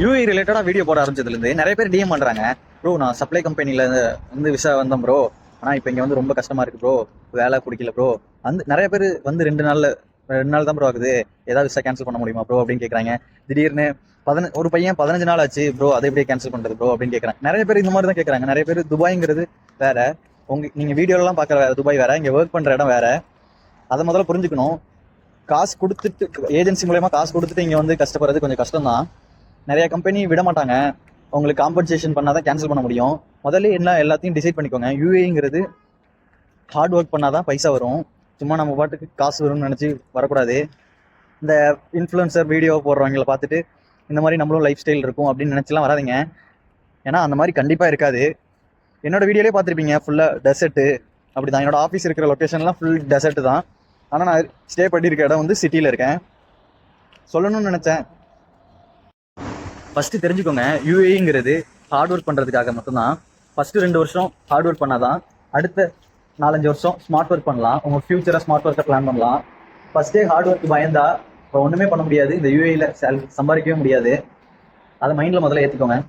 UA ரிலேட்டடாக video போட ஆரம்பிச்சதுலேருந்து நிறைய பேர் டிஎம் பண்ணுறாங்க. ப்ரோ நான் சப்ளை கம்பெனியில் வந்து விசா வந்தேன் ப்ரோ, ஆனால் இப்போ இங்கே வந்து ரொம்ப கஷ்டமாக இருக்குது ப்ரோ, வேலை பிடிக்கல ப்ரோ. நிறைய பேர் வந்து 2 நாள் தான் ப்ரோ ஆகுது, ஏதாவது விசா கேன்சல் பண்ண முடியுமா ப்ரோ அப்படின்னு கேட்குறாங்க. திடீர்னு ஒரு பையன் 15 நாள் ஆச்சு ப்ரோ, அதை எப்படியே கேன்சல் பண்ணுறது ப்ரோ அப்படின்னு கேட்குறாங்க. நிறைய பேர் இந்த மாதிரி தான் கேட்குறாங்க. நிறைய பேர் துபாய்ங்கிறது வேற, நீங்கள் வீடியோலாம் பார்க்குற வேறு துபாய் வேற, இங்கே ஒர்க் பண்ணுற இடம் வேற. அதை முதல்ல புரிஞ்சுக்கணும். காசு கொடுத்துட்டு ஏஜென்சி மூலயமா காசு கொடுத்துட்டு இங்கே வந்து கஷ்டப்படுறது கொஞ்சம் கஷ்டம் தான். நிறைய கம்பெனி விட மாட்டாங்க, உங்களுக்கு காம்பன்சேஷன் பண்ணாதான் கேன்சல் பண்ண முடியும். முதல்ல எல்லாத்தையும் டிசைட் பண்ணிக்கோங்க. யூஏங்கிறது ஹார்ட் ஒர்க் பண்ணாதான் பைசா வரும். சும்மா நம்ம பாட்டுக்கு காசு வரும்னு நினச்சி வரக்கூடாது. இந்த இன்ஃப்ளூயன்சர் வீடியோ போடுறவங்கள பார்த்துட்டு இந்த மாதிரி நம்மளும் லைஃப் ஸ்டைல் இருக்கும் அப்படின்னு நினச்சிலாம் வராதிங்க. ஏன்னா அந்த மாதிரி கண்டிப்பாக இருக்காது. என்னோட வீடியோலேயே பார்த்துருப்பீங்க, ஃபுல்லாக டெசர்ட்டு அப்படி தான். என்னோட ஆஃபீஸ் இருக்கிற லொக்கேஷன்லாம் ஃபுல் டெசர்ட்டு தான். ஆனால் நான் ஸ்டே பண்ணியிருக்க இடம் வந்து சிட்டியில் இருக்கேன். சொல்லணும்னு நினச்சேன். ஃபஸ்ட்டு தெரிஞ்சுக்கோங்க, யூஏங்கிறது ஹார்ட் ஒர்க் பண்ணுறதுக்காக மட்டும்தான். ஃபஸ்ட்டு 2 வருஷம் ஹார்ட் ஒர்க் பண்ணாதான் அடுத்த 4-5 வருஷம் ஸ்மார்ட் ஒர்க் பண்ணலாம். உங்கள் ஃபியூச்சரை ஸ்மார்ட் ஒர்க்கை பிளான் பண்ணலாம். ஃபஸ்ட்டே ஹார்ட் ஒர்க் பயந்தா இப்போ ஒன்றுமே பண்ண முடியாது. இந்த யூஏயில் சம்பாதிக்கவே முடியாது. அதை மைண்டில் முதல்ல ஏற்றுக்கோங்க.